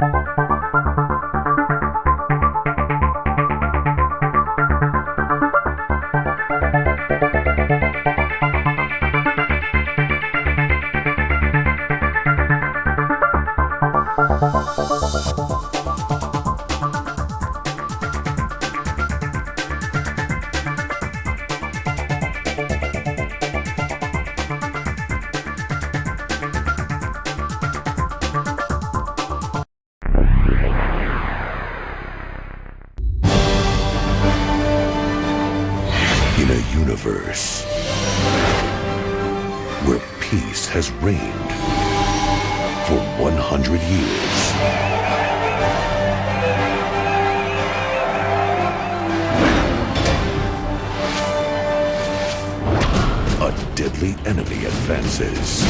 In a universe where peace has reigned for 100 years, a deadly enemy advances.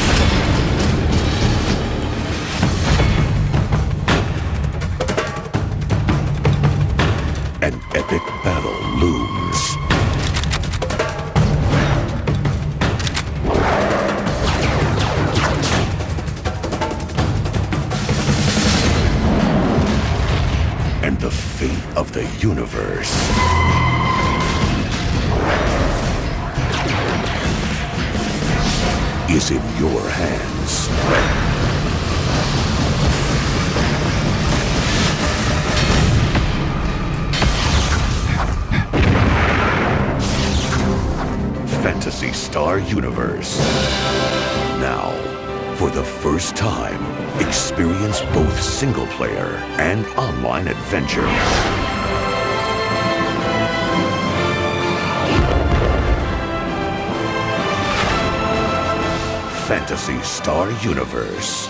An epic battle looms. And the fate of the universe is in your hands. Fantasy Star Universe. Now, for the first time, experience both single-player and online adventure. Fantasy Star Universe.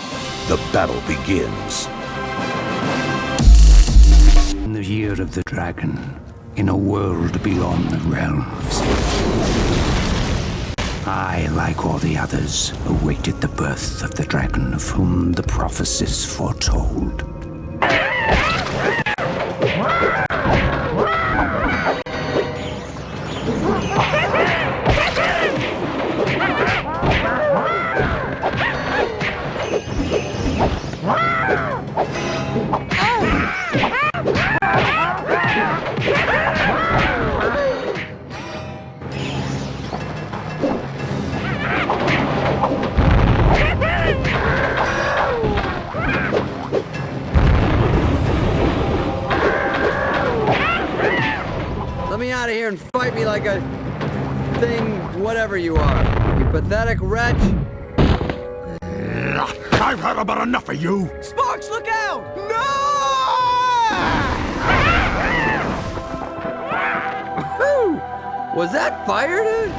The battle begins. In the year of the dragon, in a world beyond the realms, I, like all the others, awaited the birth of the dragon of whom the prophecies foretold. Let me out of here and fight me like a thing, whatever you are. You pathetic wretch. I've had about enough of you! Sparks, look out! No! Was that fire, dude?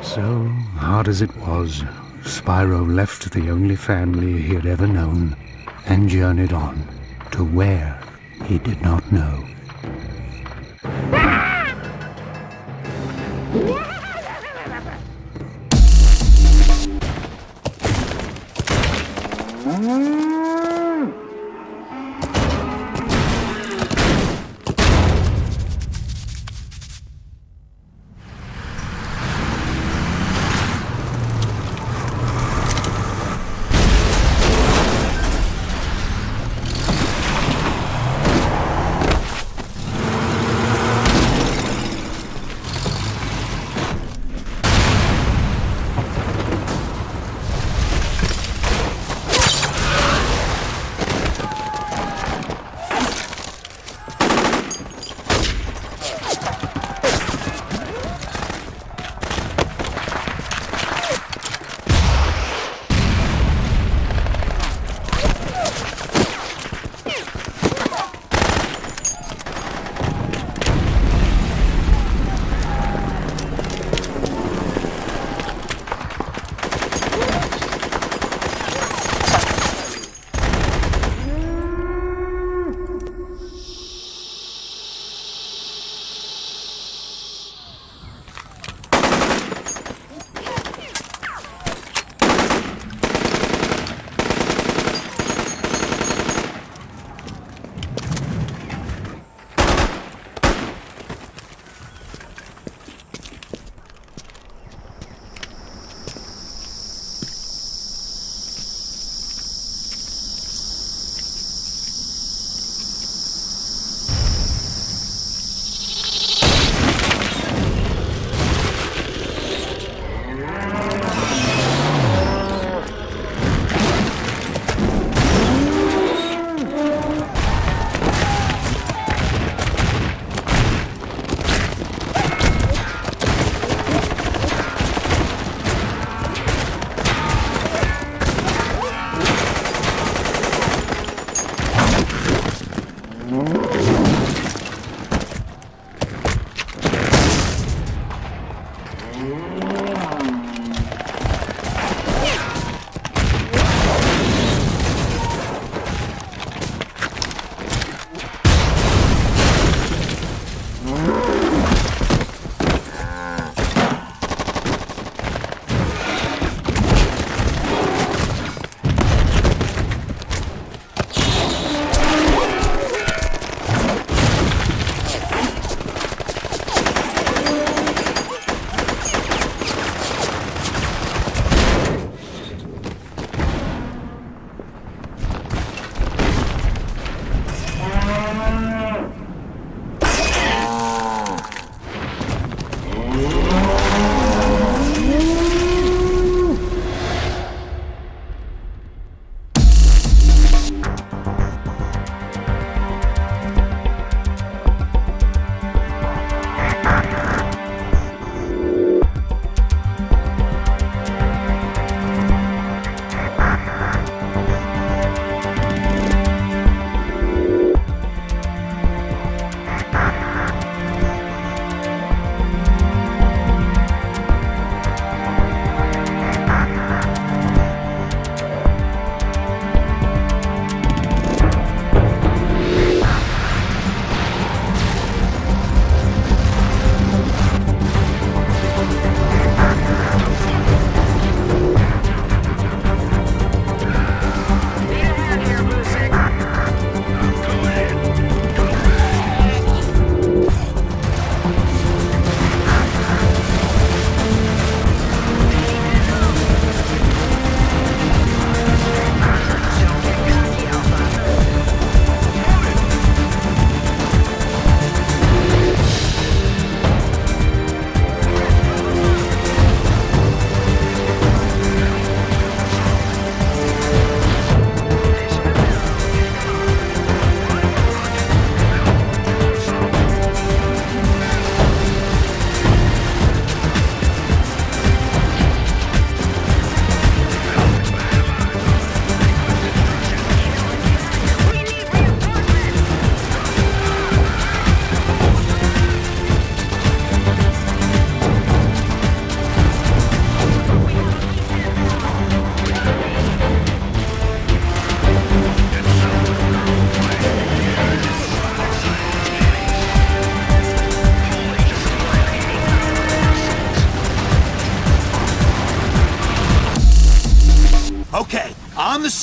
So, hard as it was, Spyro left the only family he had ever known and journeyed on to where he did not know.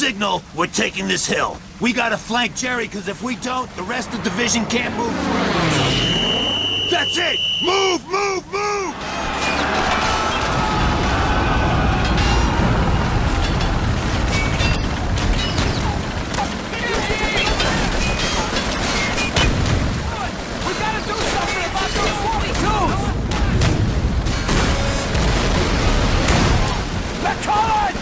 signal, we're taking this hill. We gotta flank Jerry, because if we don't, the rest of the division can't move through. That's it! Move, move, move! We gotta do something about those 42s! McCullen!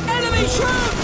Enemy troops!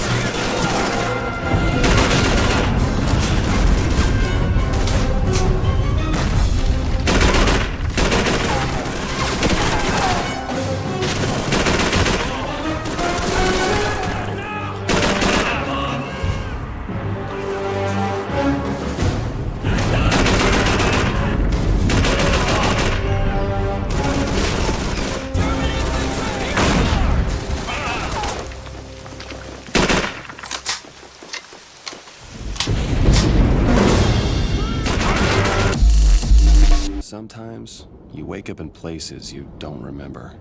Sometimes you wake up in places you don't remember.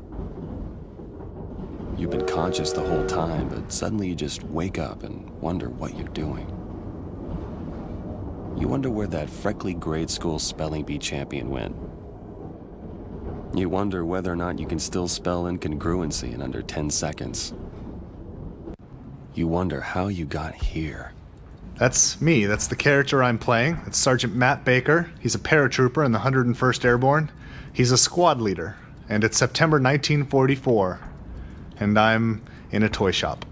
You've been conscious the whole time, but suddenly you just wake up and wonder what you're doing. You wonder where that freckly grade school spelling bee champion went. You wonder whether or not you can still spell incongruency in under 10 seconds. You wonder how you got here. That's me. That's the character I'm playing. It's Sergeant Matt Baker. He's a paratrooper in the 101st Airborne. He's a squad leader, and it's September 1944, and I'm in a toy shop.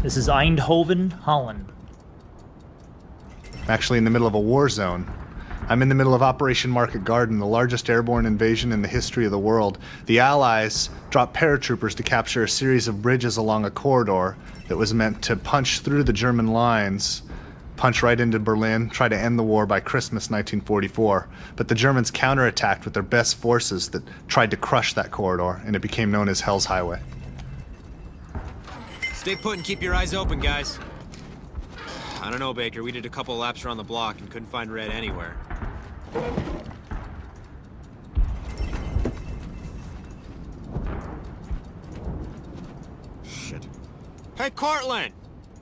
This is Eindhoven, Holland. I'm actually in the middle of a war zone. I'm in the middle of Operation Market Garden, the largest airborne invasion in the history of the world. The Allies dropped paratroopers to capture a series of bridges along a corridor that was meant to punch through the German lines, punch right into Berlin, try to end the war by Christmas 1944. But the Germans counterattacked with their best forces that tried to crush that corridor, and it became known as Hell's Highway. Stay put and keep your eyes open, guys. I don't know, Baker. We did a couple laps around the block and couldn't find Red anywhere. Shit. Hey, Cortland!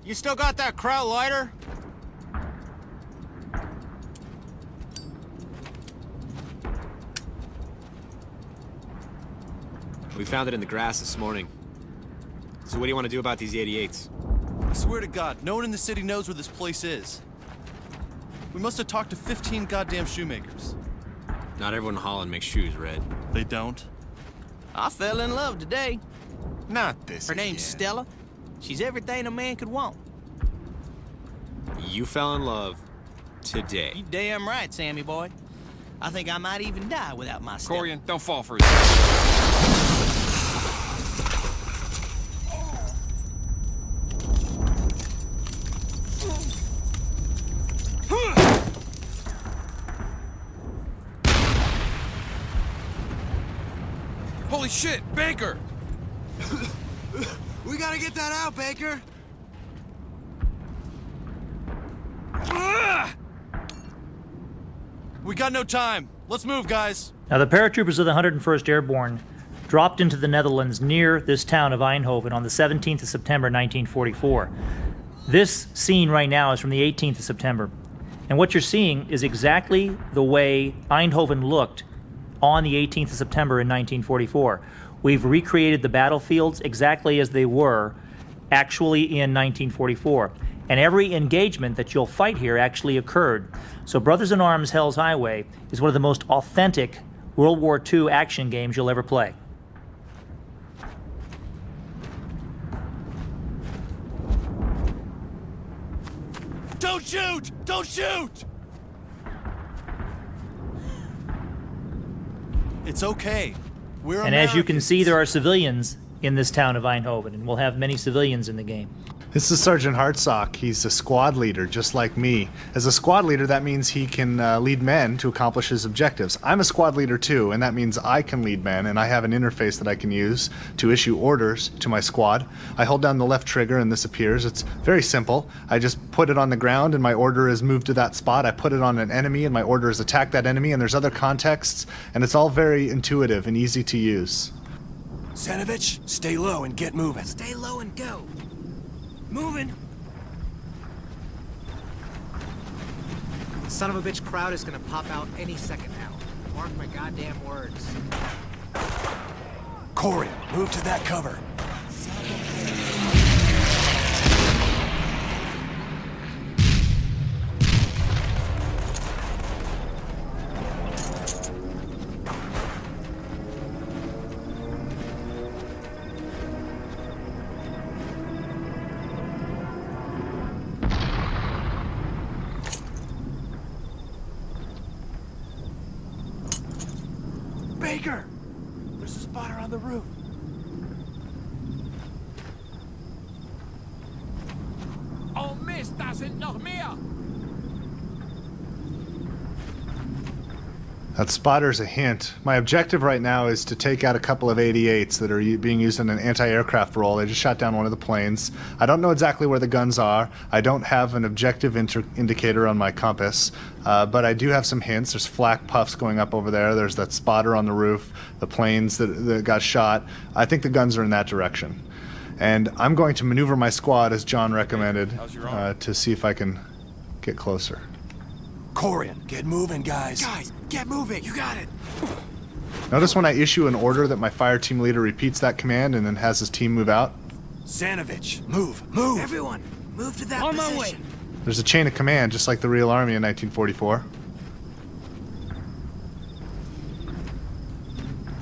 You still got that Kraut lighter? We found it in the grass this morning. So what do you want to do about these 88s? I swear to God, no one in the city knows where this place is. We must have talked to 15 goddamn shoemakers. Not everyone in Holland makes shoes, Red. They don't? I fell in love today. Not this Her name's again. Stella. She's everything a man could want. You fell in love today. You damn right, Sammy boy. I think I might even die without my Stella. Corian, don't fall for it. Holy shit, Baker! We gotta get that out, Baker! We got no time. Let's move, guys. Now, the paratroopers of the 101st Airborne dropped into the Netherlands near this town of Eindhoven on the 17th of September, 1944. This scene right now is from the 18th of September. And what you're seeing is exactly the way Eindhoven looked on the 18th of September in 1944. We've recreated the battlefields exactly as they were actually in 1944. And every engagement that you'll fight here actually occurred. So Brothers in Arms Hell's Highway is one of the most authentic World War II action games you'll ever play. Don't shoot! Don't shoot! It's okay. We're And as you can see, there are civilians in this town of Eindhoven, and we'll have many civilians in the game. This is Sergeant Hartsock. He's a squad leader, just like me. As a squad leader, that means he can lead men to accomplish his objectives. I'm a squad leader too, and that means I can lead men, and I have an interface that I can use to issue orders to my squad. I hold down the left trigger and this appears. It's very simple. I just put it on the ground and my order is move to that spot. I put it on an enemy and my order is attack that enemy, and there's other contexts, and it's all very intuitive and easy to use. Sanovich, stay low and get moving. Stay low and go. Moving. The son of a bitch crowd is gonna pop out any second now. Mark my goddamn words. Corey, move to that cover. Baker! There's a spotter on the roof. Oh Mist, da sind noch mehr! That spotter's a hint. My objective right now is to take out a couple of 88s that are being used in an anti-aircraft role. They just shot down one of the planes. I don't know exactly where the guns are. I don't have an objective indicator on my compass, but I do have some hints. There's flak puffs going up over there. There's that spotter on the roof, the planes that got shot. I think the guns are in that direction. And I'm going to maneuver my squad, as John recommended, to see if I can get closer. Corian, get moving, guys. Guys, get moving. You got it. Notice when I issue an order that my fire team leader repeats that command and then has his team move out. Sanovich, move, move. Everyone, move to that On position. my way. There's a chain of command, just like the real army in 1944.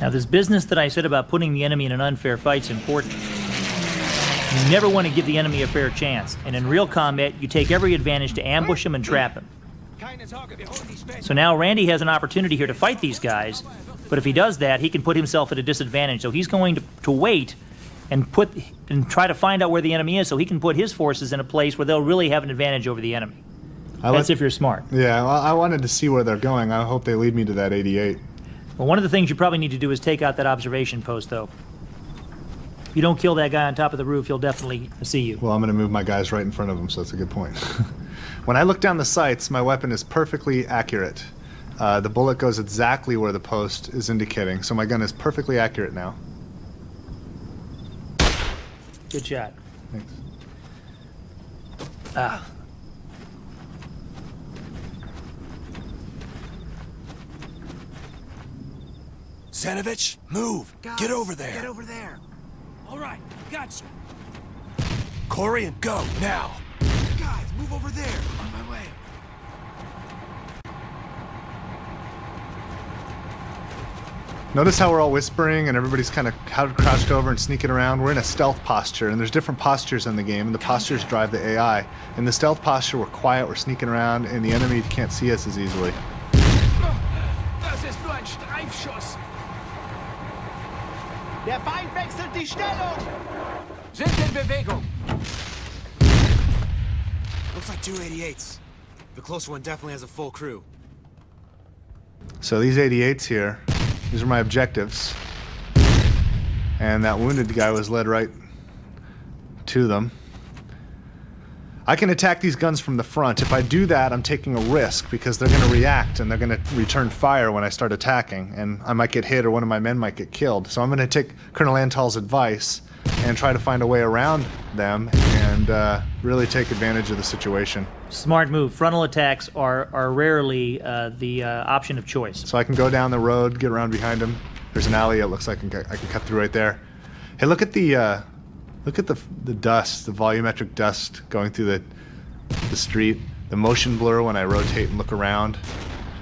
Now, this business that I said about putting the enemy in an unfair fight is important. You never want to give the enemy a fair chance, and in real combat, you take every advantage to ambush him and trap him. So now Randy has an opportunity here to fight these guys, but if he does that, he can put himself at a disadvantage. So he's going to wait and try to find out where the enemy is so he can put his forces in a place where they'll really have an advantage over the enemy. That's if you're smart. Yeah, well, I wanted to see where they're going. I hope they lead me to that 88. Well, one of the things you probably need to do is take out that observation post, though. If you don't kill that guy on top of the roof, he'll definitely see you. Well, I'm going to move my guys right in front of him, so that's a good point. When I look down the sights, my weapon is perfectly accurate. The bullet goes exactly where the post is indicating, so my gun is perfectly accurate now. Good shot. Thanks. Ah. Sanovich, move. Guys, Get over there. Get over there. All right, gotcha. Corian, go, now. Guys, move over there. On my way. Notice how we're all whispering and everybody's kind of crouched over and sneaking around. We're in a stealth posture, and there's different postures in the game, and the postures drive the AI. In the stealth posture, we're quiet, we're sneaking around, and the enemy can't see us as easily. Das ist nur ein Streifschuss. Der Feind wechselt die Stellung! Sind in Bewegung. Looks like 288s. The closer one definitely has a full crew. So these 88s here, these are my objectives. And that wounded guy was led right to them. I can attack these guns from the front. If I do that, I'm taking a risk because they're going to react and they're going to return fire when I start attacking, and I might get hit or one of my men might get killed. So I'm going to take Colonel Antal's advice and try to find a way around them and really take advantage of the situation. Smart move. Frontal attacks are rarely the option of choice. So I can go down the road, get around behind him. There's an alley. It looks like I can cut through right there. Hey, look at the dust, the volumetric dust going through the street. The motion blur when I rotate and look around.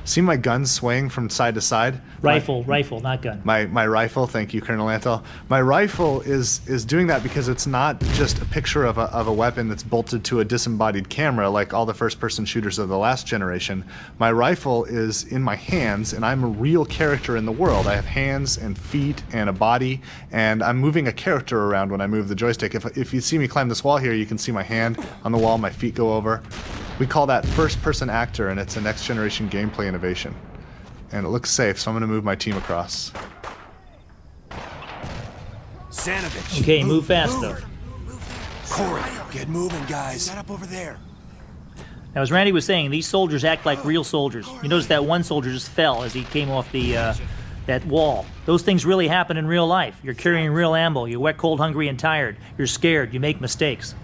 See my gun swaying from side to side? Rifle, not gun. My rifle, thank you, Colonel Antal. My rifle is doing that because it's not just a picture of a weapon that's bolted to a disembodied camera like all the first-person shooters of the last generation. My rifle is in my hands, and I'm a real character in the world. I have hands and feet and a body, and I'm moving a character around when I move the joystick. If you see me climb this wall here, you can see my hand on the wall, my feet go over. We call that first-person actor, and it's a next-generation gameplay innovation. And it looks safe, so I'm going to move my team across. Sanovich. Okay, move fast, though. Corey, get moving, guys. Set up over there. Now, as Randy was saying, these soldiers act like real soldiers. You notice that one soldier just fell as he came off that wall. Those things really happen in real life. You're carrying real ammo. You're wet, cold, hungry, and tired. You're scared. You make mistakes.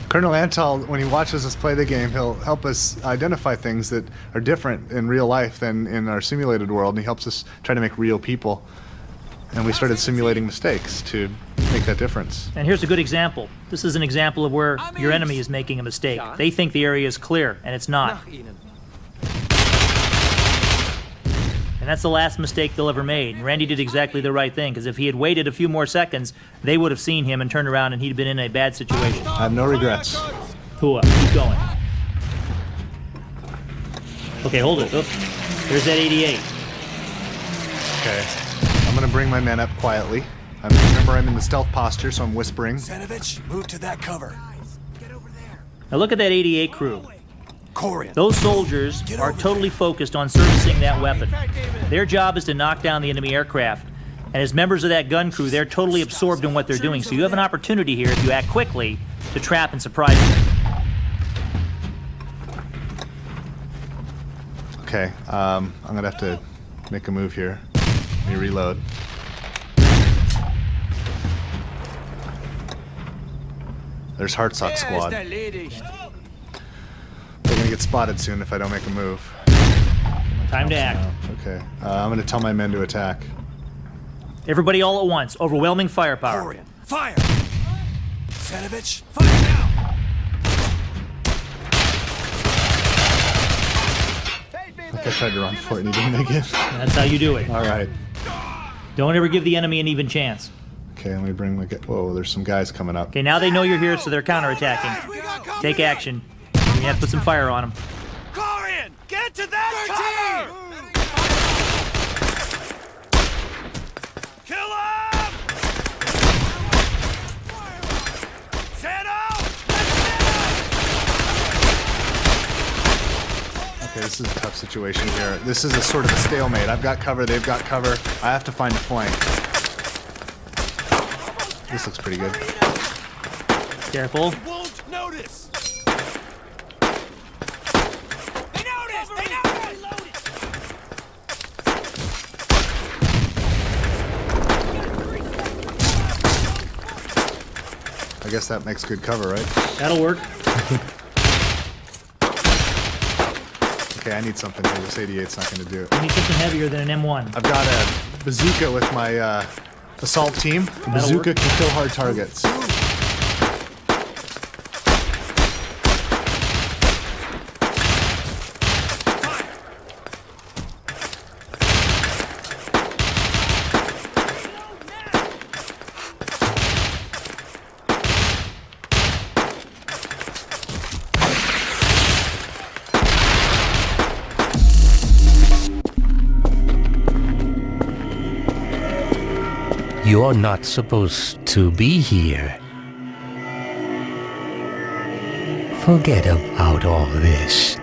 Colonel Antal, when he watches us play the game, he'll help us identify things that are different in real life than in our simulated world, and he helps us try to make real people. And we started simulating mistakes to make that difference. And here's a good example. This is an example of where your enemy is making a mistake. They think the area is clear, and it's not. And that's the last mistake they'll ever made. And Randy did exactly the right thing, because if he had waited a few more seconds, they would have seen him and turned around, and he'd been in a bad situation. I have no regrets. Cool. Keep going. Okay, hold it. Oop. There's that 88. Okay. I'm going to bring my men up quietly. Remember, I'm in the stealth posture, so I'm whispering. Sanovich, move to that cover. Now look at that 88 crew. Corian. Those soldiers are totally focused on servicing that weapon. Their job is to knock down the enemy aircraft. And as members of that gun crew, they're totally absorbed in what they're doing. So you have an opportunity here, if you act quickly, to trap and surprise them. Okay, I'm going to have to make a move here. Let me reload. There's Hartsock Squad. They're going to get spotted soon if I don't make a move. Time to act. Okay, I'm going to tell my men to attack. Everybody all at once. Overwhelming firepower. Corian, fire! Sanovich, fire now! I think I tried to run for it and he didn't make it. That's how you do it. All right. Don't ever give the enemy an even chance. Okay, let me bring my... Whoa, there's some guys coming up. Okay, now they know you're here, so they're counterattacking. Take action. You have to put some fire on them. Corian, get to that cover! Kill him! Sano! Okay, this is a tough situation here. This is a sort of a stalemate. I've got cover, they've got cover. I have to find a flank. This looks pretty good. Careful. They won't notice! I guess that makes good cover, right? That'll work. Okay, I need something here. This 88's not going to do it. You need something heavier than an M1. I've got a bazooka with my assault team. The bazooka can kill hard targets. You're not supposed to be here. Forget about all this.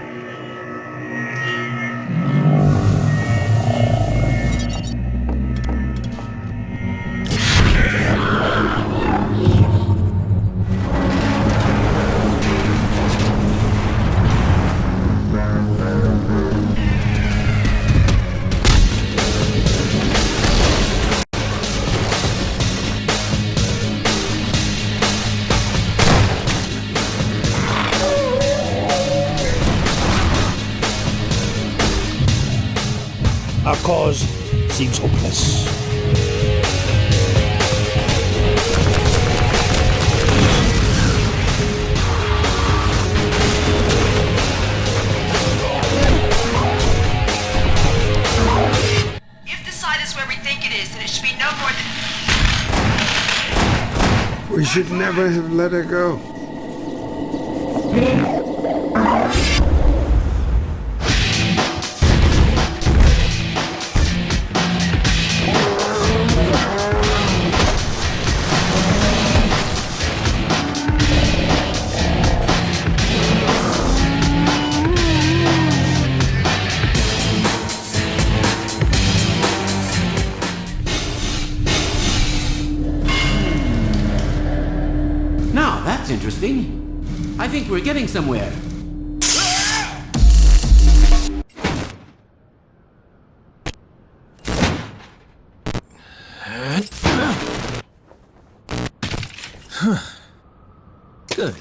Our cause seems hopeless. should never have let her go. Now, that's interesting. I think we're getting somewhere. Good.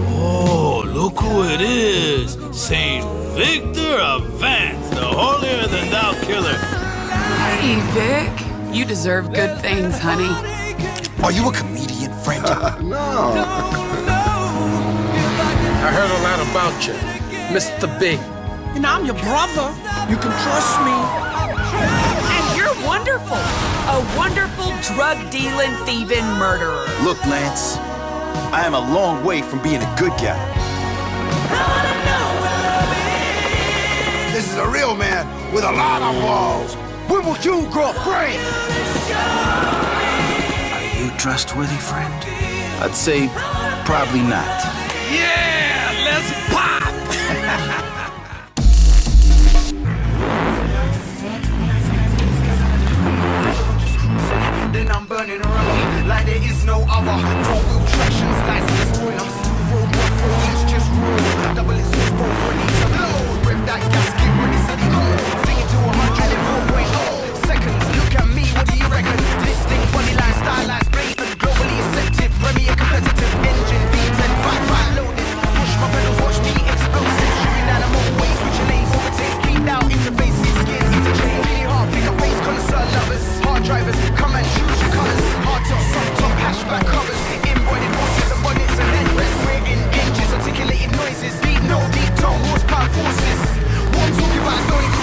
Oh, look who it is! Saint Victor of Vance, the holier-than-thou killer. Hey, Vic. You deserve good things, honey. Are you a comedian, friend? No. I heard a lot about you, Mr. Big. And I'm your brother. You can trust me. And you're wonderful. A wonderful drug-dealing, thieving murderer. Look, Lance, I am a long way from being a good guy. This is a real man with a lot of balls. When will you grow free? Are you trustworthy, friend? I'd say probably not. Yeah, let's pop! Then I'm burning around like there is no other. Four-wheel traction, slice the spoiler. Road, let's just roll. Double it, switch, both ready to blow. Rip that gasket, ready, set it go. Sing it to 104.0 seconds. Look at me, what do you reckon? Distinct body line, stylized, blatant, globally accepted, premier competitive engine, V10, 5 loaded. Push my pedals, watch me explosive. Shooting at them all ways, switching lanes, overtakes, speed out, interfaces, skins, interchange. Really hard, bigger pace, connoisseur lovers, hard drivers, come and choose your colors. Hard top, soft top, hatchback covers, embroidered horses and bonnets and headrests. We're in inches, articulated noises, deep, no deep tone, horsepower forces. What I'm talking about is going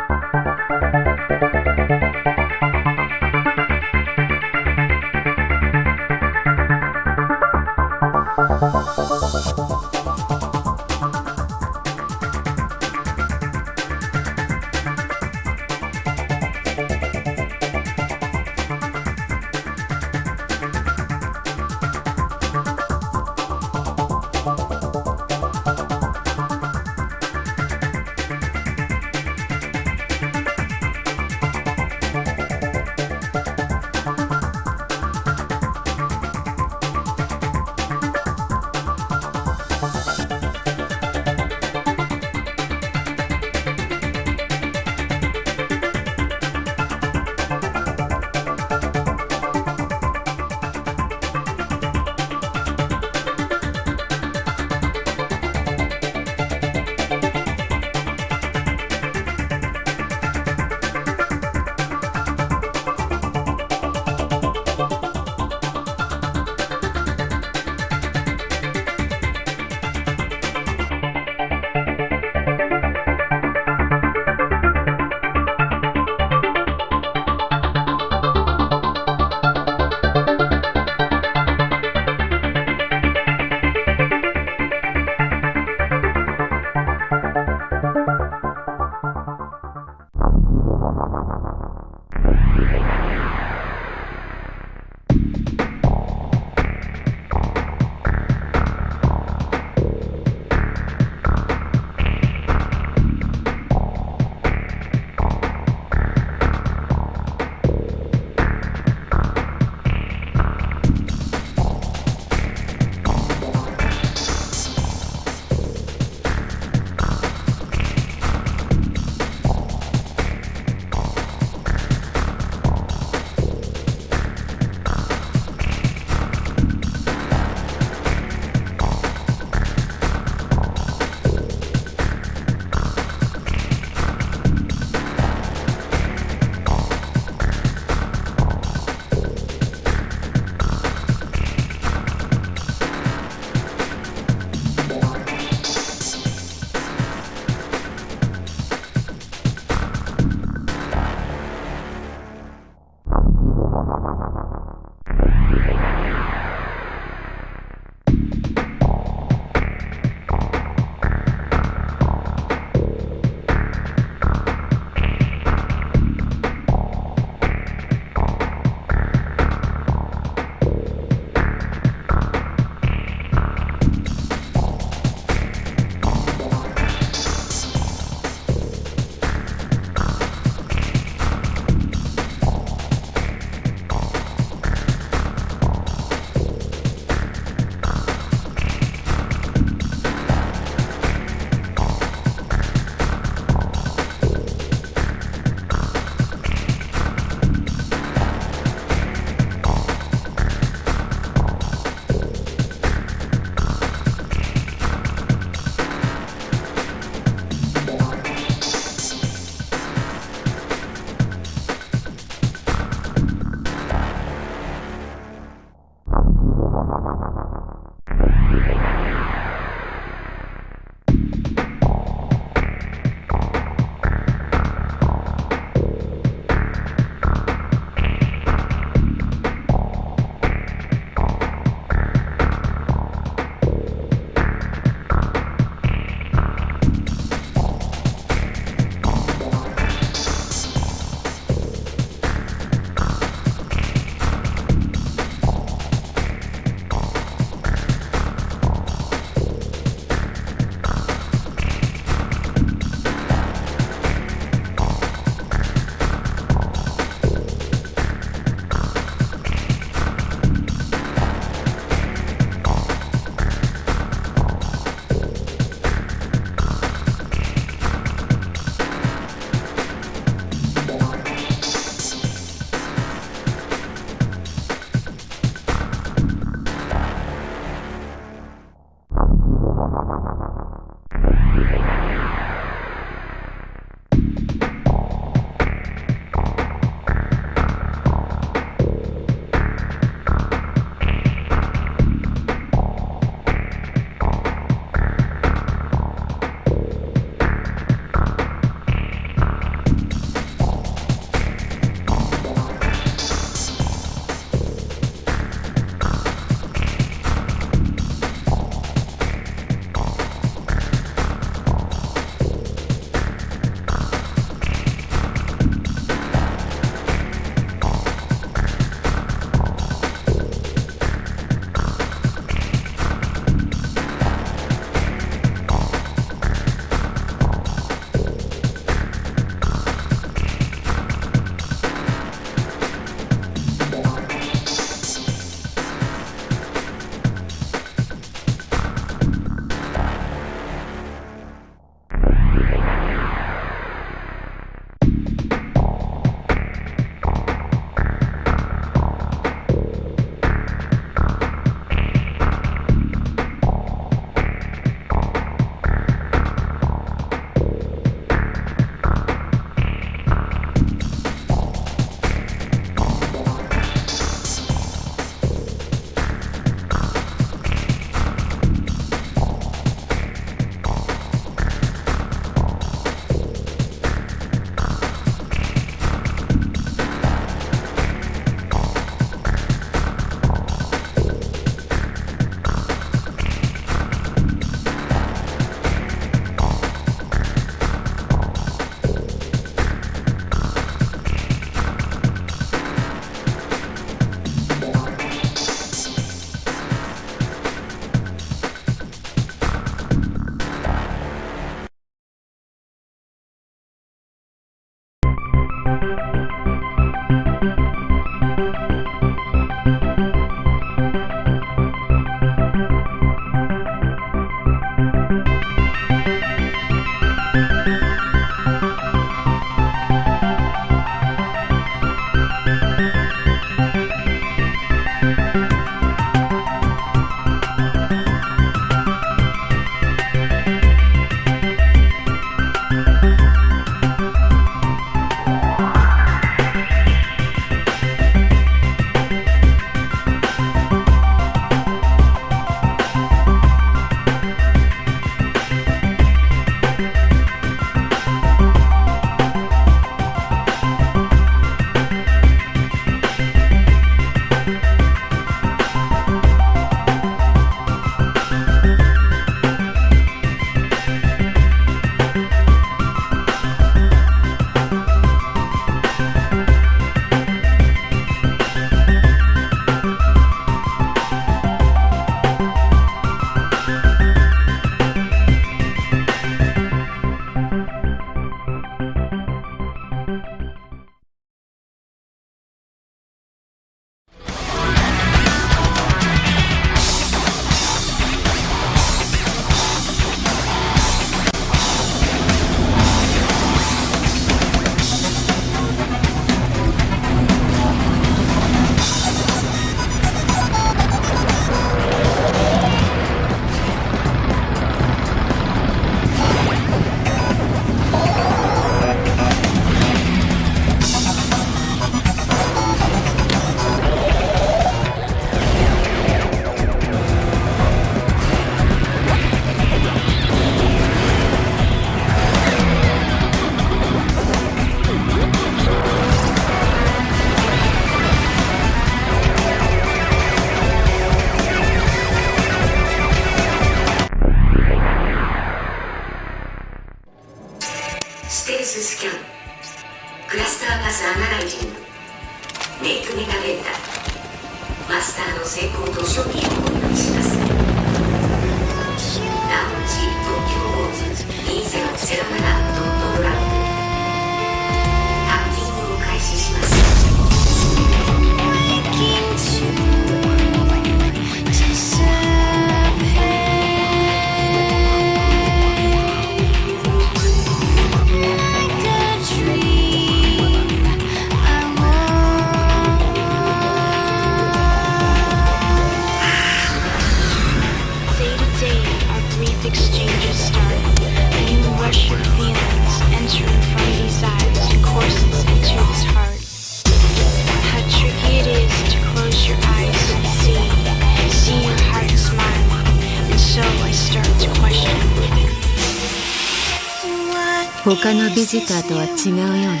他のビジターとは違うようね。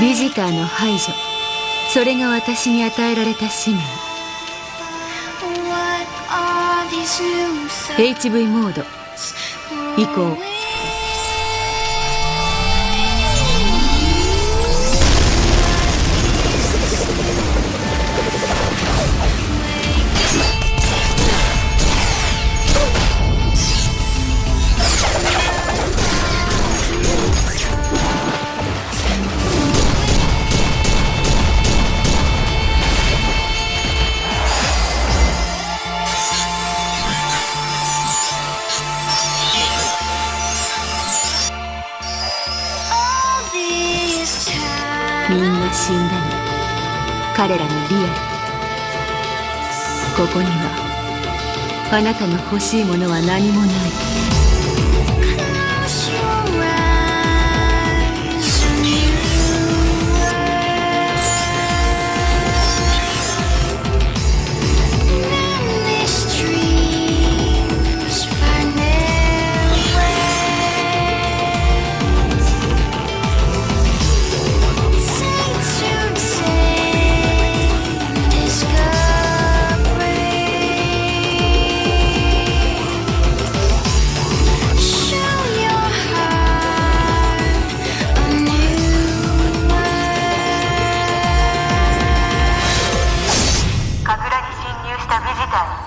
ビジターの排除、それが私に与えられた使命。HV モード移行。みんな死んだの、彼らのリアル。ここにはあなたの欲しいものは何もない。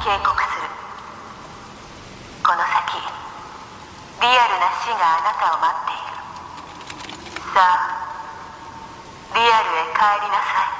警告する。この先リアルな死があなたを待っている。さあリアルへ帰りなさい。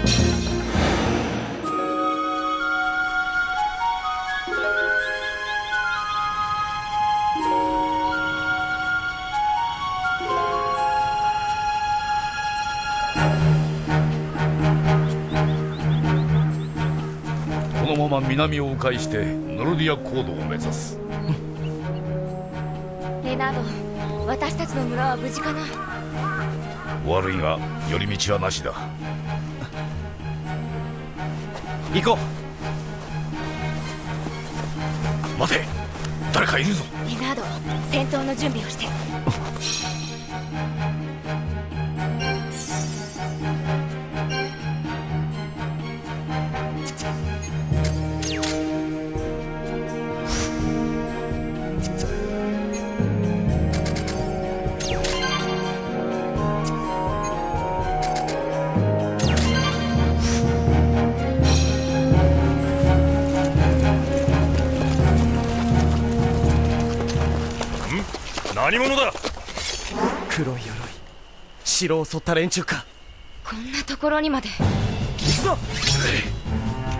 このまま南を迂回してノルディアコードを目指す。レナード、私たちの村は無事かな？悪いが寄り道はなしだ。行こう。待て、誰かいるぞ。レナード、戦闘の準備をして。何者だ。黒い鎧、城を襲った連中か。こんなところにまで。行くぞ。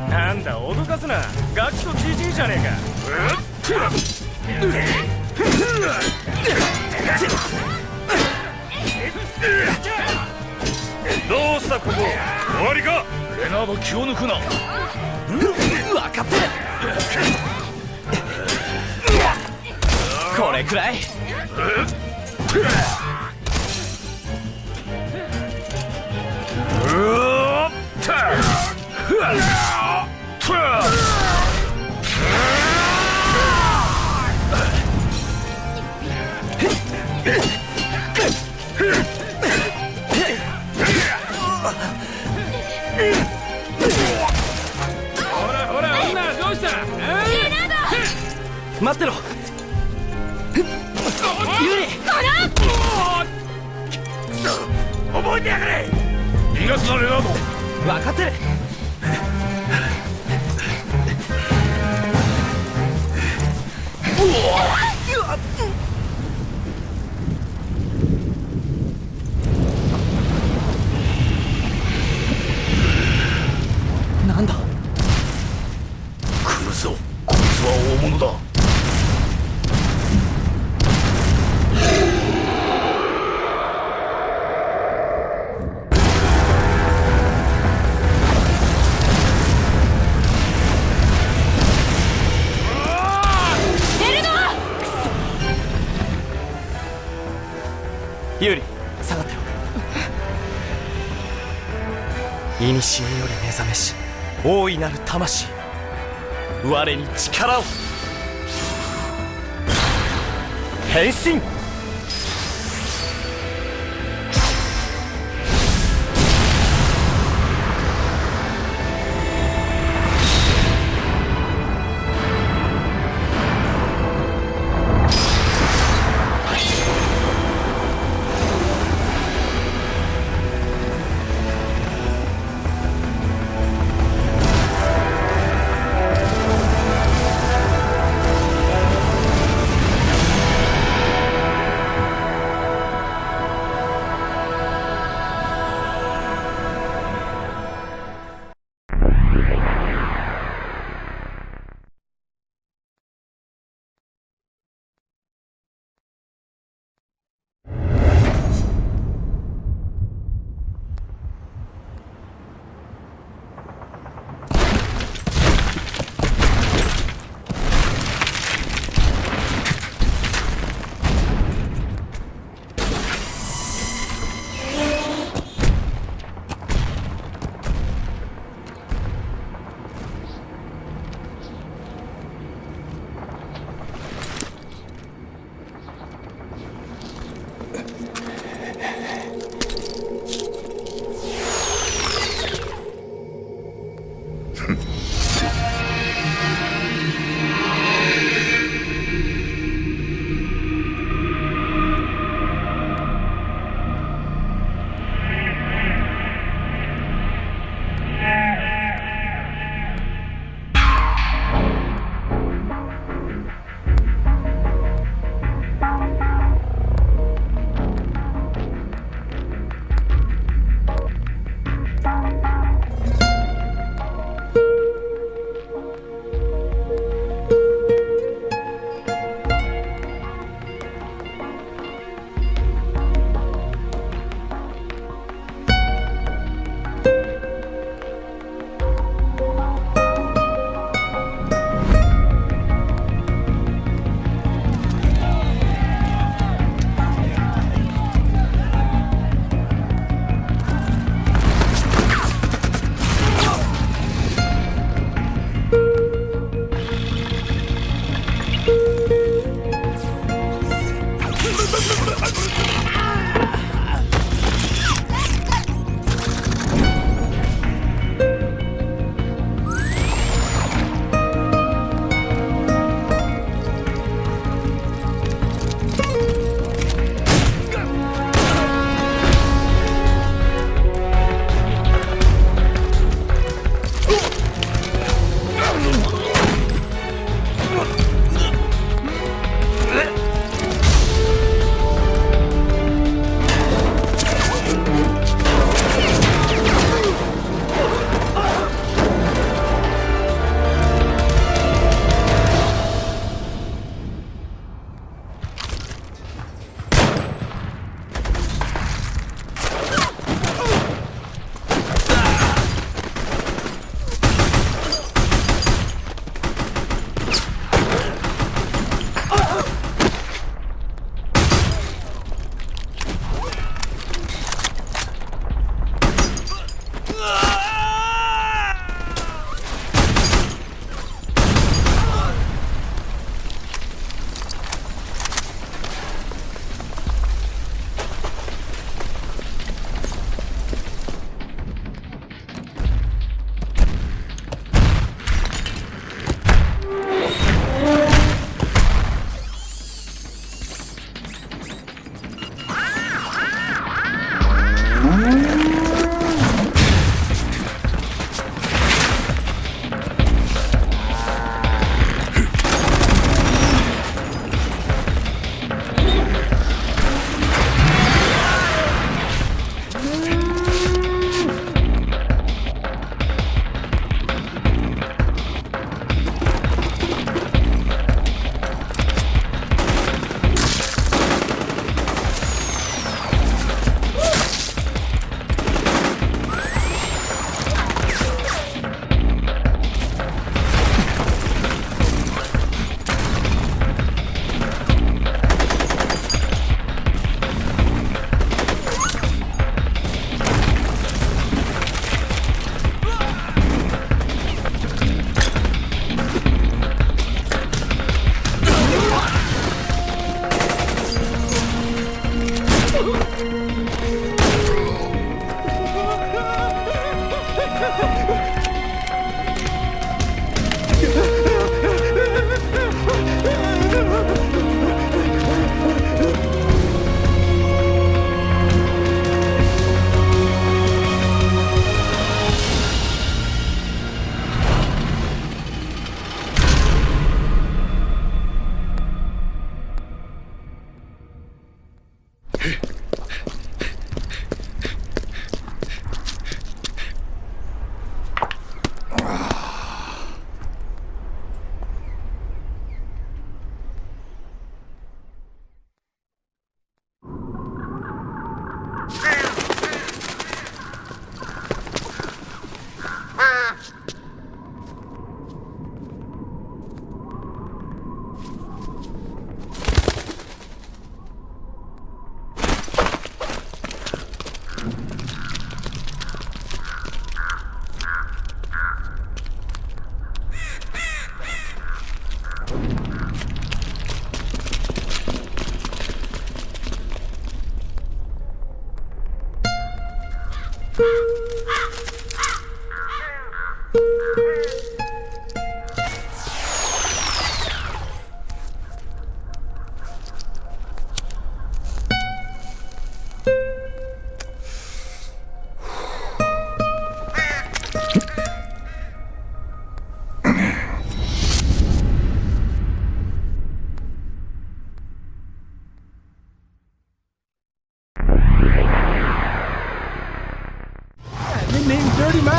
なんだ脅かすな、ガキとジジイじゃねえか。どうしたここ、終わりか。レナード、気を抜くな。分かってる。これくらい。ほらほら、女どうした？レナード！待ってろ。ユリ！覚えてやがれ。逃がすな、レナード。分かってる。なんだ。来るぞ、こいつは大物だ。ユーリ、下がってろ。古より目覚めし大いなる魂、我に力を。変身。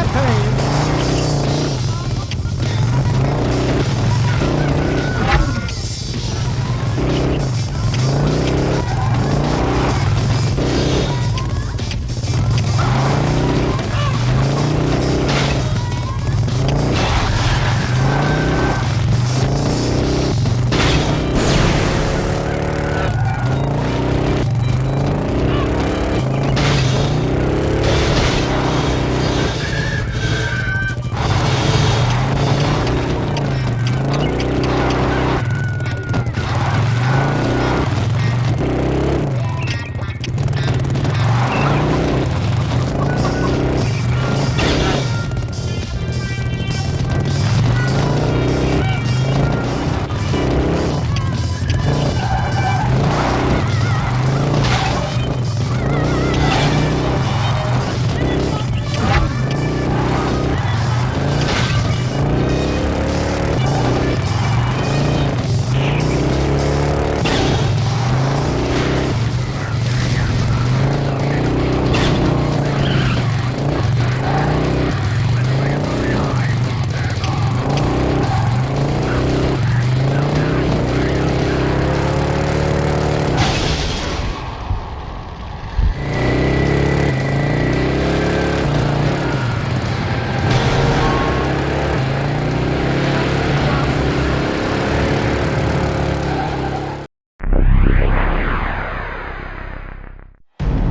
champagne.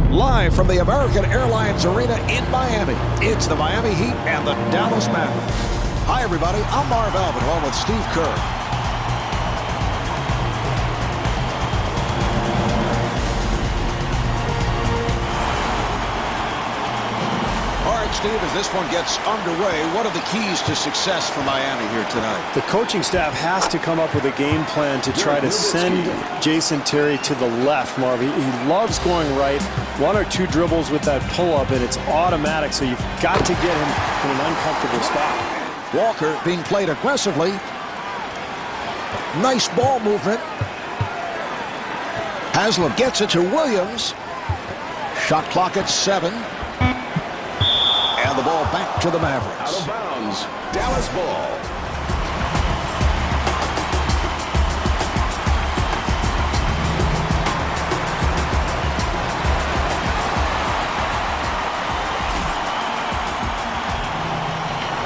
Live from the American Airlines Arena in Miami, it's the Miami Heat and the Dallas Mavericks. Hi, everybody. I'm Marv Albin, along with Steve Kerr. Steve, as this one gets underway, what are the keys to success for Miami here tonight? The coaching staff has to come up with a game plan to try to send Jason Terry to the left, Marvin. He loves going right. One or two dribbles with that pull-up, and it's automatic, so you've got to get him in an uncomfortable spot. Walker being played aggressively. Nice ball movement. Haslam gets it to Williams. Shot clock at 7. And the ball back to the Mavericks. Out of bounds. Dallas ball.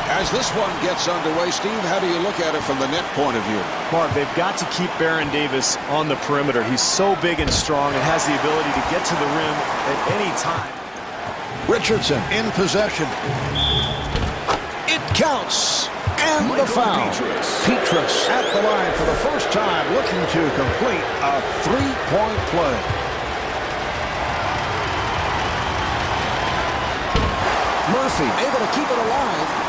As this one gets underway, Steve, how do you look at it from the net point of view? Mark, they've got to keep Baron Davis on the perimeter. He's so big and strong and has the ability to get to the rim at any time. Richardson in possession. It counts. And the foul. Petrus at the line for the first time, looking to complete a three-point play. Murphy able to keep it alive.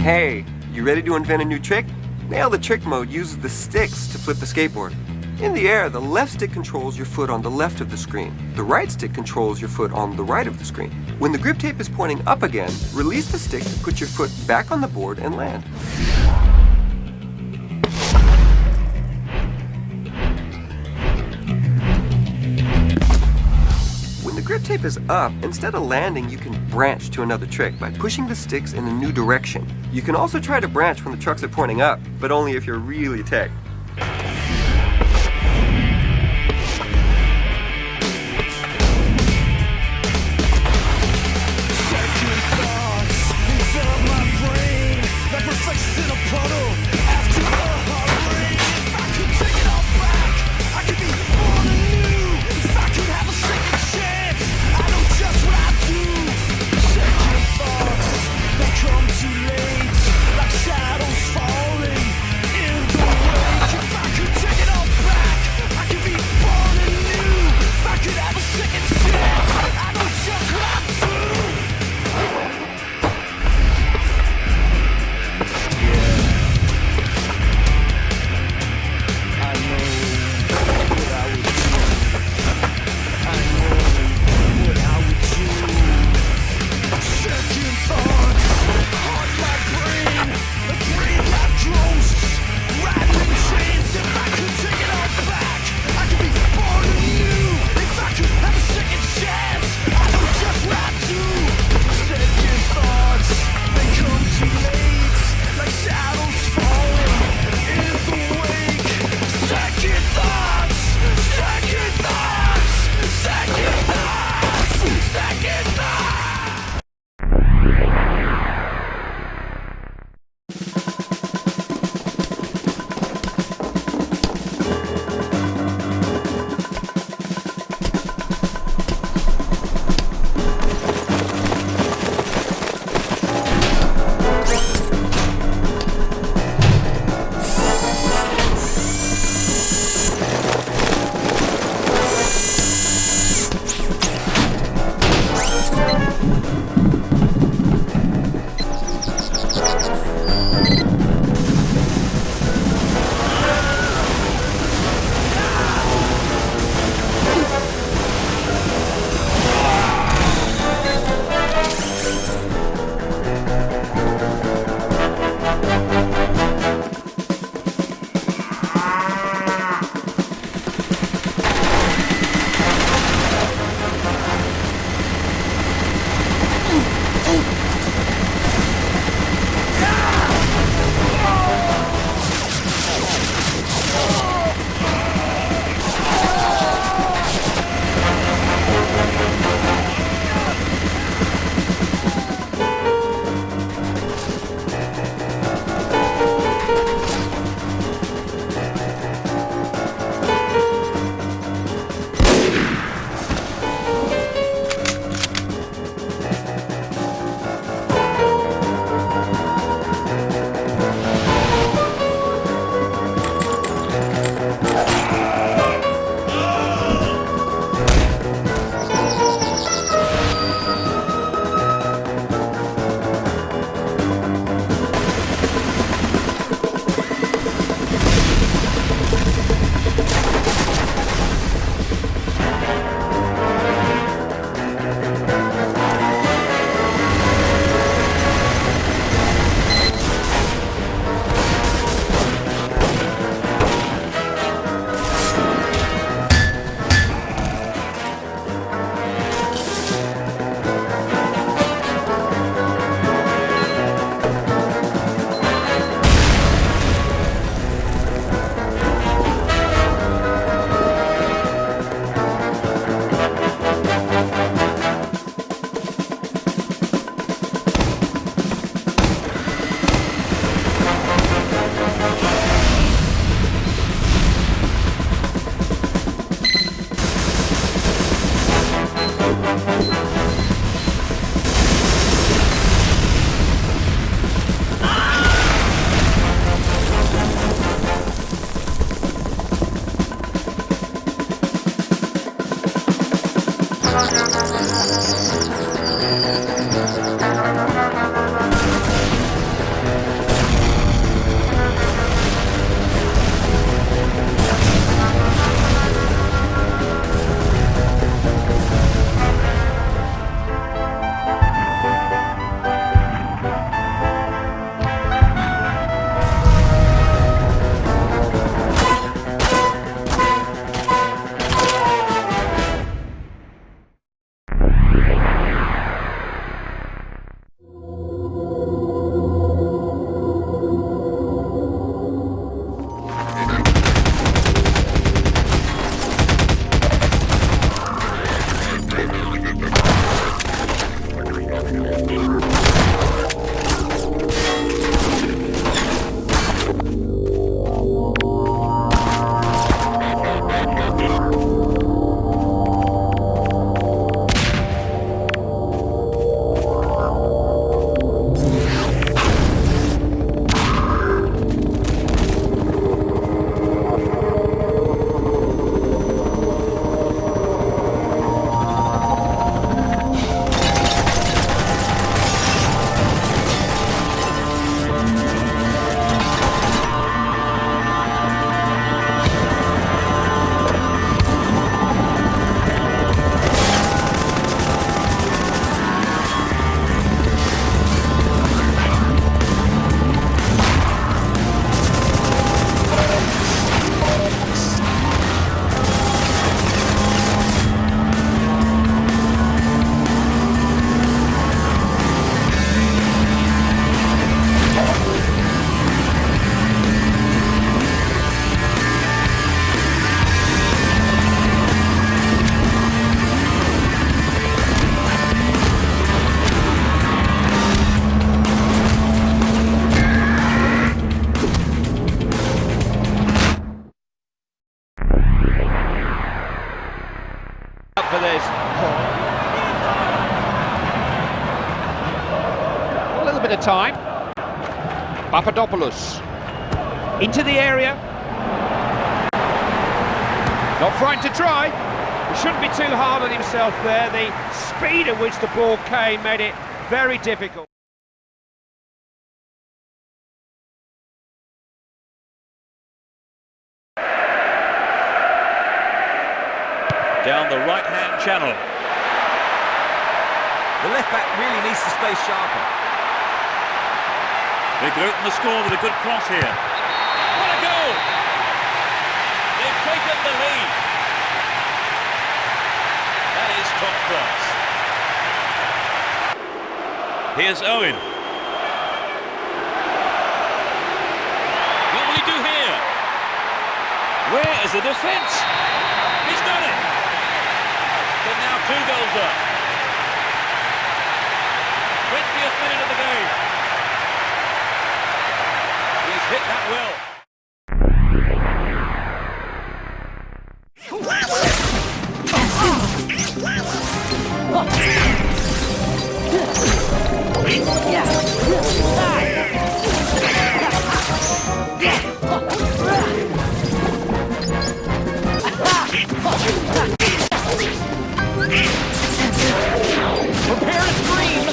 Hey, you ready to invent a new trick? Nail the Trick mode uses the sticks to flip the skateboard. In the air, the left stick controls your foot on the left of the screen. The right stick controls your foot on the right of the screen. When the grip tape is pointing up again, release the stick to put your foot back on the board and land. When the grip tape is up, instead of landing, you can branch to another trick by pushing the sticks in a new direction. You can also try to branch when the trucks are pointing up, but only if you're really tech. Come too late, like shadows falling in the way. For this. A little bit of time. Papadopoulos into the area. Not frightened to try. He shouldn't be too hard on himself there. The speed at which the ball came made it very difficult. Down the right-hand channel. The left-back really needs to stay sharper. They could open the score with a good cross here. What a goal! They've taken the lead. That is top class. Here's Owen. What will he do here? Where is the defence? He's done it! But now 2 goals up. 20th minute of the game. He's hit that well. Prepare to scream!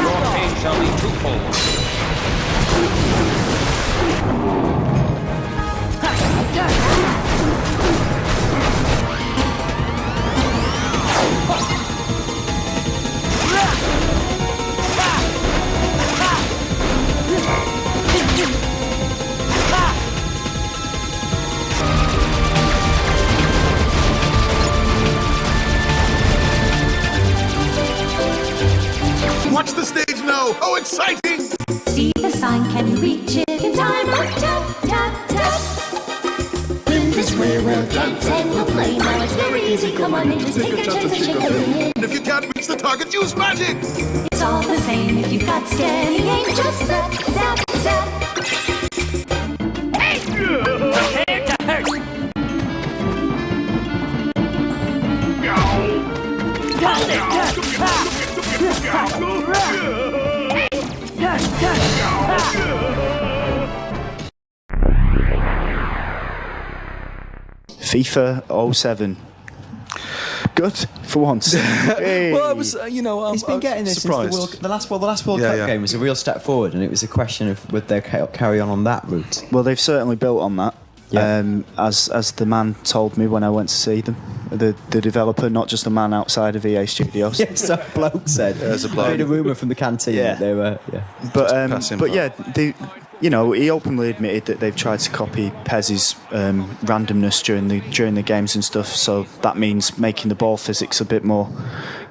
Your pain shall be twofold. Watch the stage now! Oh, exciting! See the sign, can you reach it in time? Tap, tap, tap. In this way we'll dance and we'll play. Now it's very easy, come on in, just take a chance and shake a ring. And if you can't reach the target, use magic! It's all the same if you've got steady aim. Just zap, zap, zap. Hey! Prepare to hurt! Got it! FIFA 07. Good for once. Hey. Well, it was he's been getting this surprised. since the last World Cup game was a real step forward, and it was a question of would they carry on that route. Well, they've certainly built on that. Yeah. As the man told me when I went to see them, the developer, not just a man outside of EA Studios. Yes, a bloke said. There's a bloke. I heard a rumour from the canteen that they were. Yeah. But yeah, he openly admitted that they've tried to copy Pez's randomness during the games and stuff. So that means making the ball physics a bit more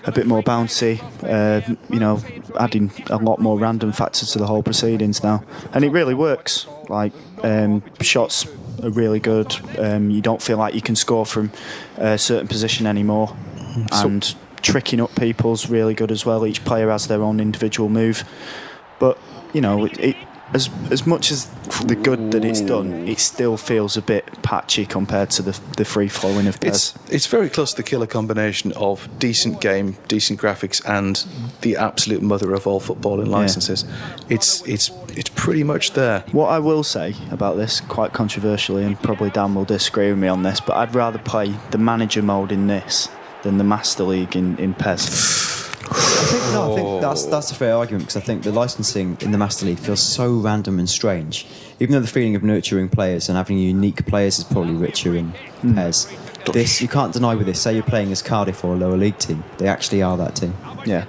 bouncy. Adding a lot more random factors to the whole proceedings now, and it really works. Like shots are really good. You don't feel like you can score from a certain position anymore, and tricking up people's really good as well. Each player has their own individual move, but as much as the good that it's done, it still feels a bit patchy compared to the free flowing of PES. It's very close to the killer combination of decent game, decent graphics, and the absolute mother of all footballing licenses. It's pretty much there. What I will say about this, quite controversially, and probably Dan will disagree with me on this, but I'd rather play the manager mode in this than the Master League in PES. I think that's a fair argument, because I think the licensing in the Master League feels so random and strange. Even though the feeling of nurturing players and having unique players is probably richer in PES. This, you can't deny with this. Say you're playing as Cardiff or a lower league team, they actually are that team. Yeah.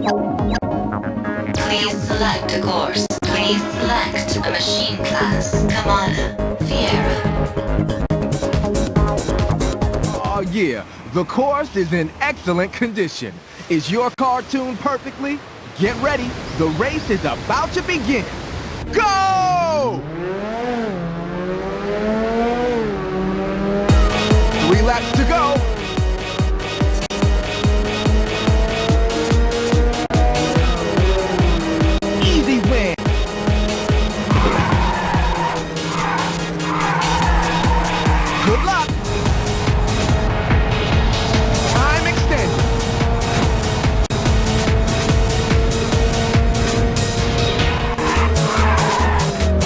Please select a course. Please select a machine class. Commander, Fiera. Oh yeah, the course is in excellent condition. Is your car tuned perfectly? Get ready, the race is about to begin. Go! 3 laps to go. Easy win. Good luck. Time extended.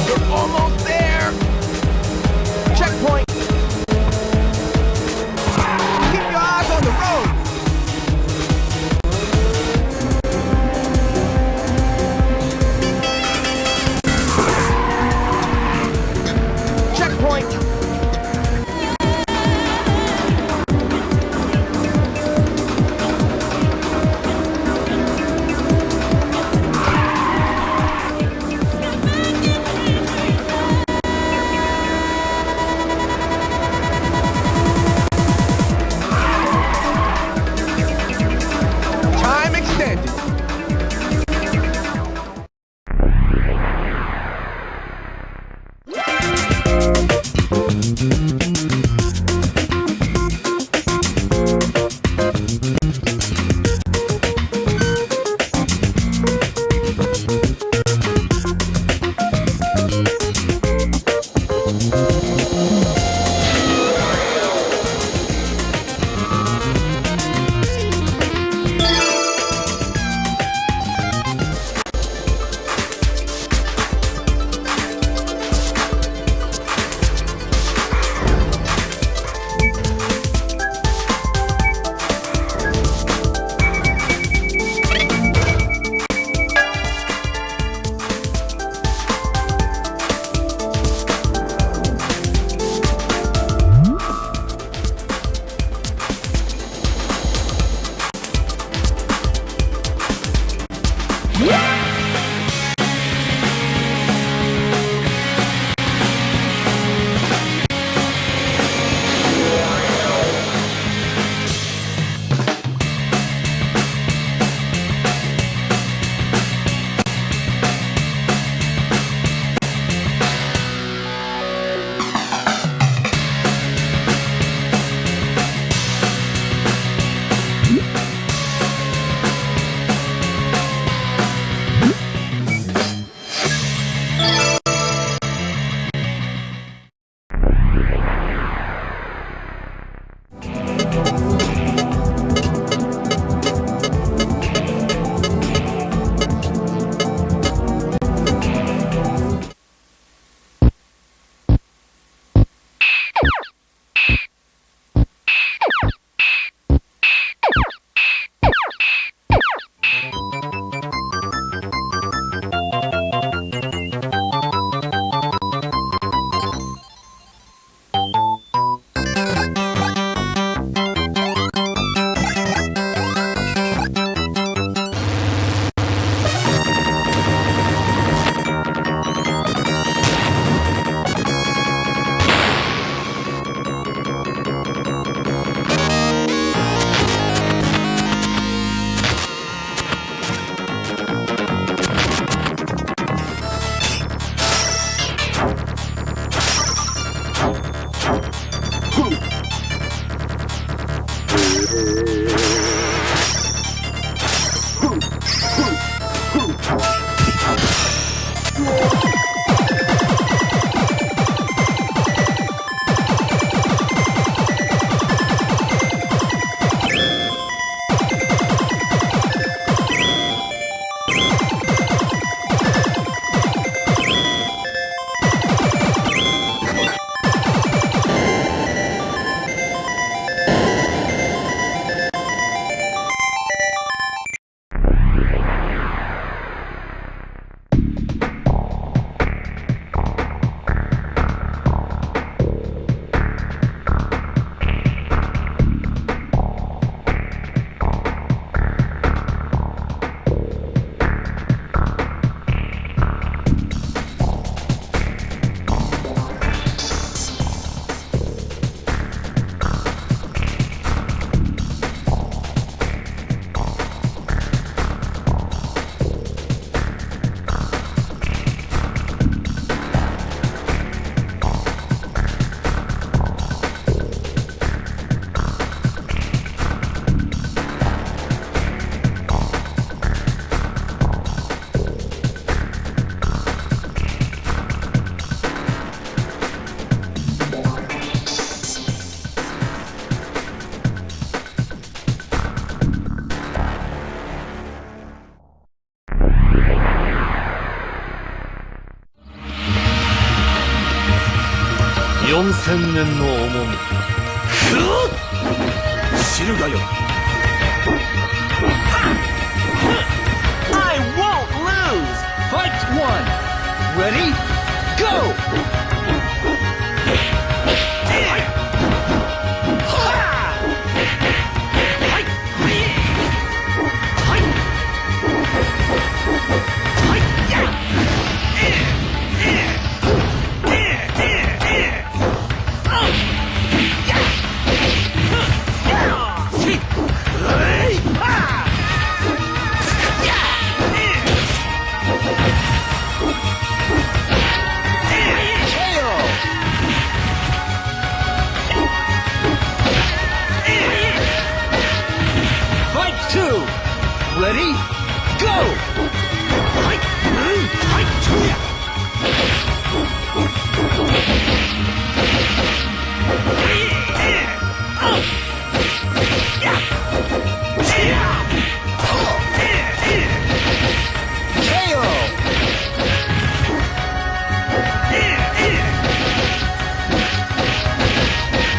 You're almost there. Checkpoint. 4000年の重み。知るがよ。I won't lose! Fight one! Ready? Go! Ready? Go!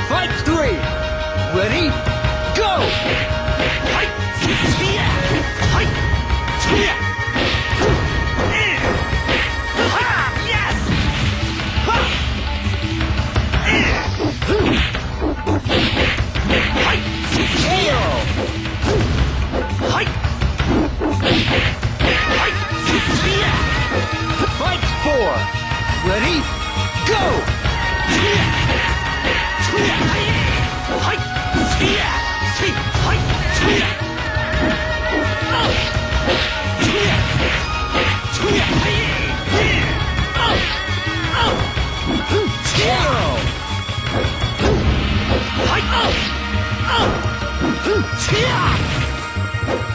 Fight 3! Ready? Go! Fight 4! Ready? Go!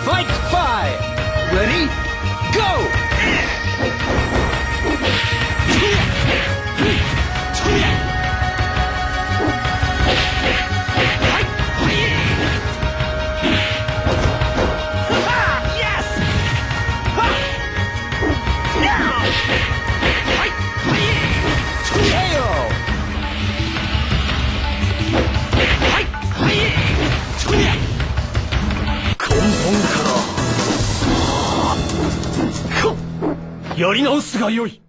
Fight 5! Ready? Go! KO! やり直すがよい。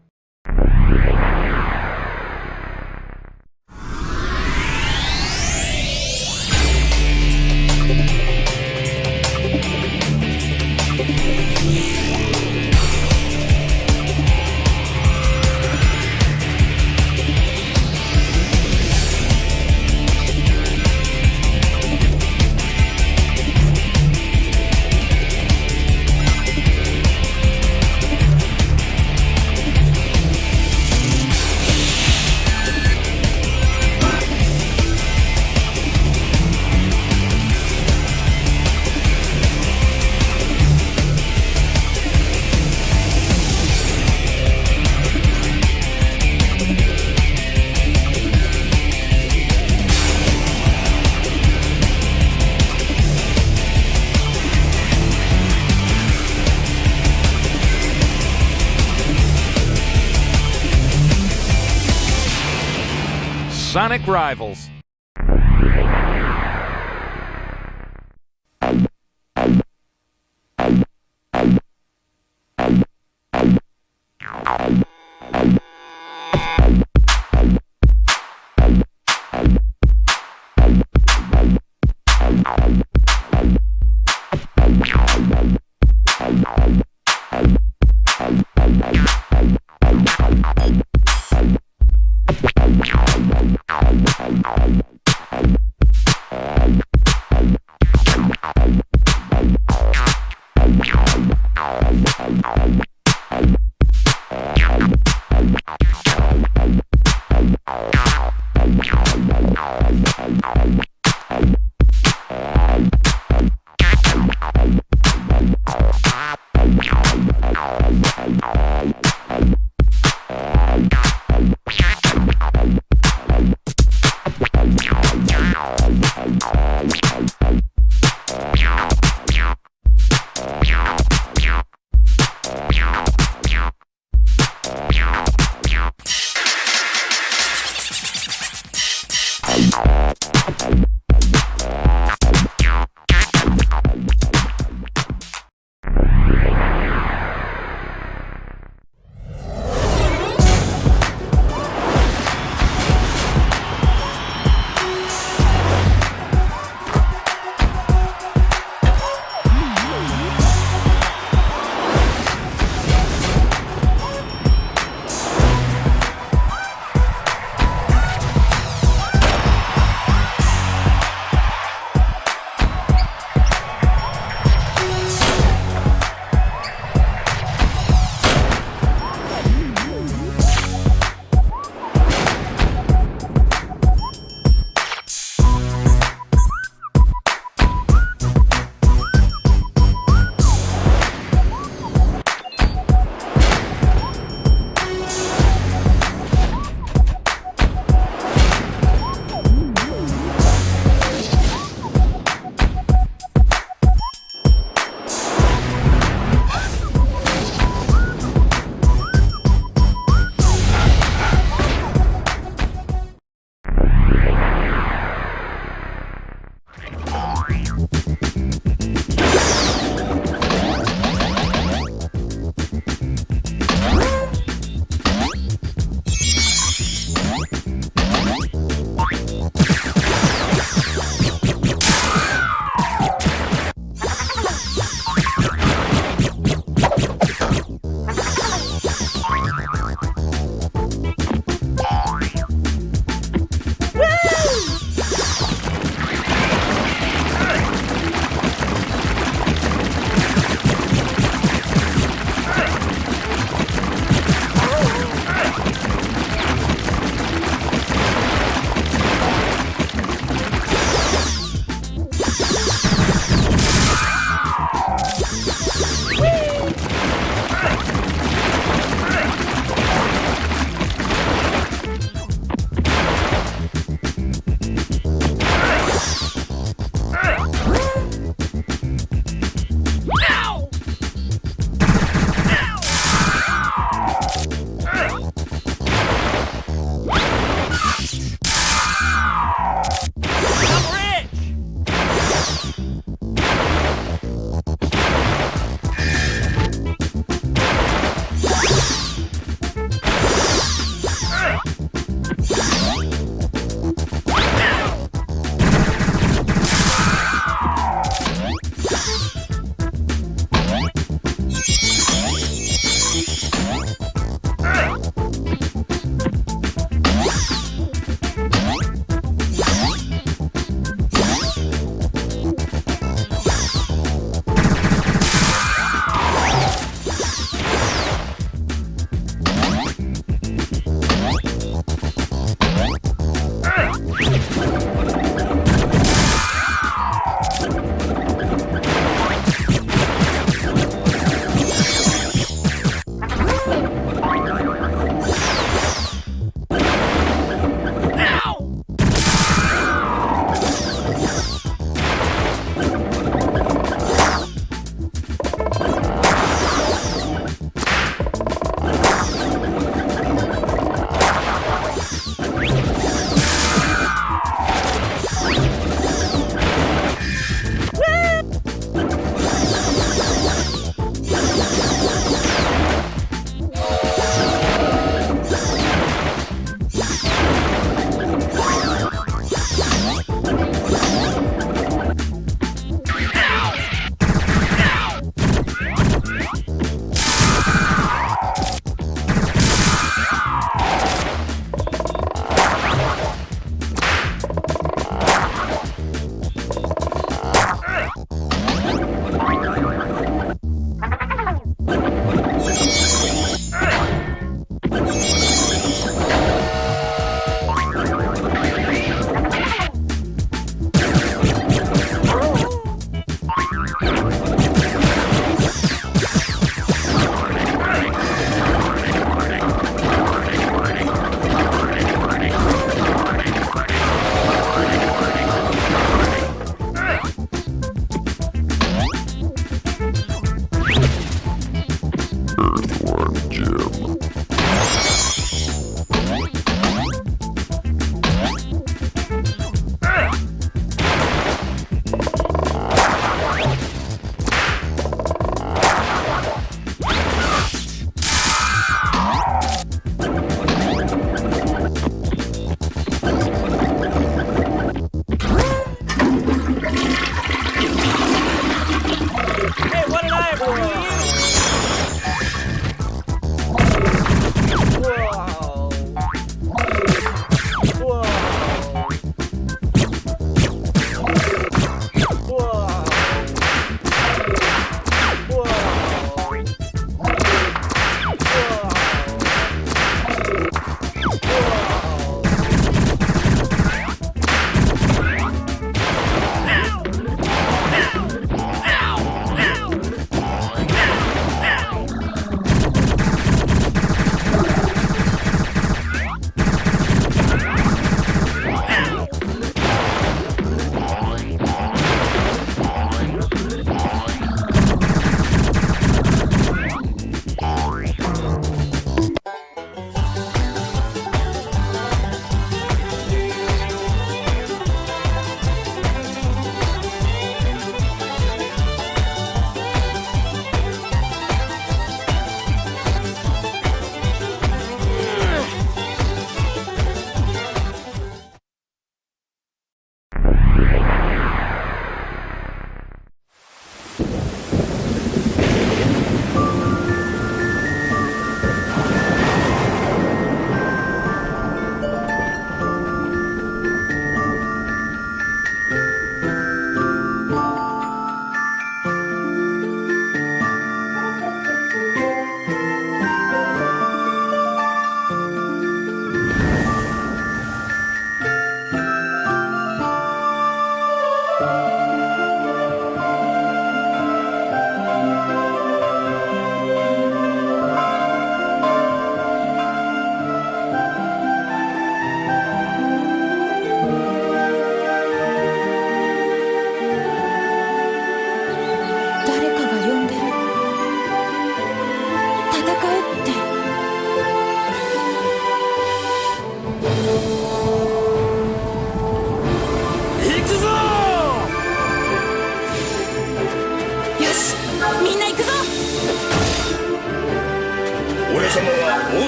Sonic rivals.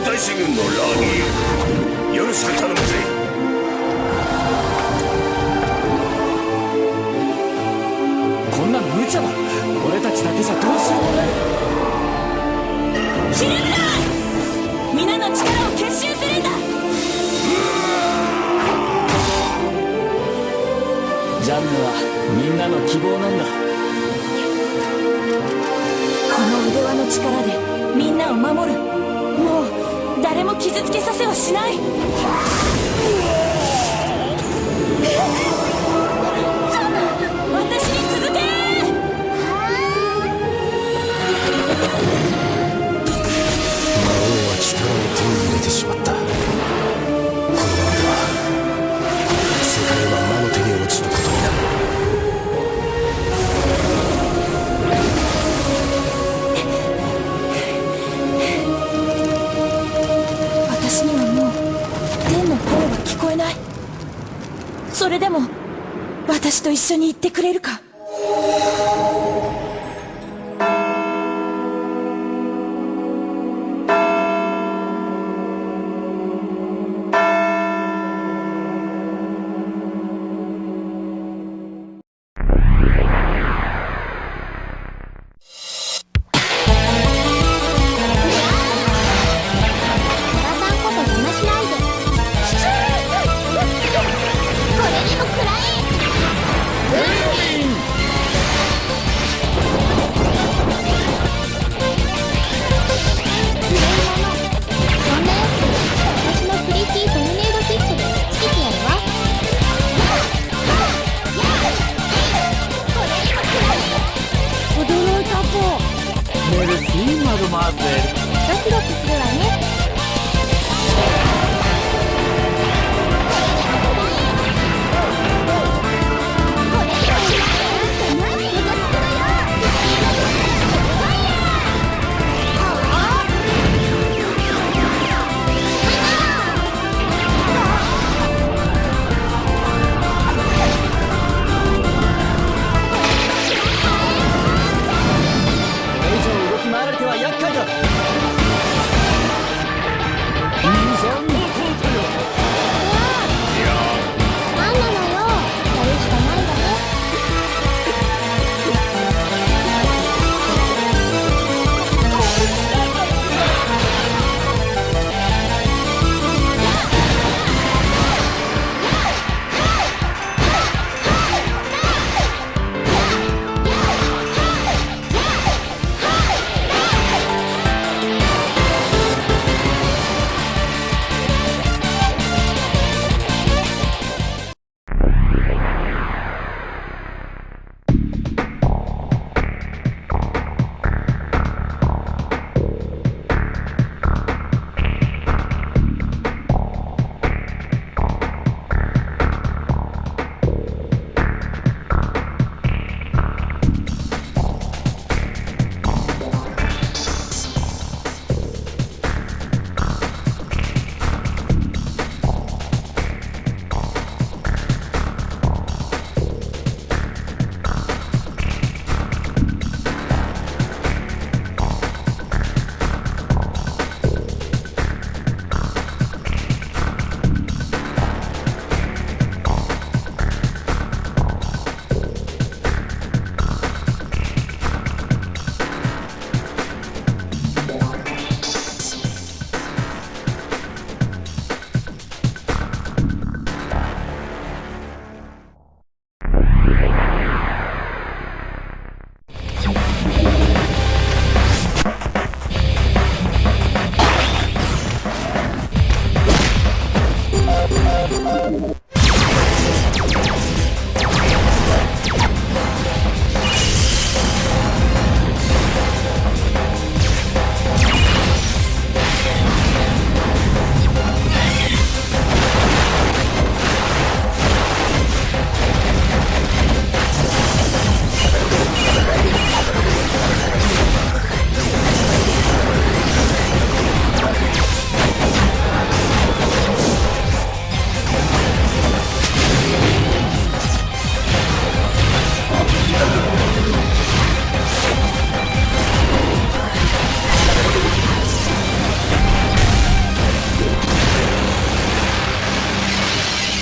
大使軍のラーニーよろしく頼むぜ。こんな無茶だ。俺たちだけじゃどうしようもない。ひるむな！皆の力を結集するんだ。ジャンヌはみんなの希望なんだ。この腕輪の力でみんなを守る。もう誰も傷つけさせはしない。私に続け。魔王は力を手に入れてしまった。このままでは世界は魔の手に落ちることになる。私にはもう天の声は聞こえない。それでも私と一緒に行ってくれるか。これにも食らえ。メルシーマドマーゼル。ドキドキするわね。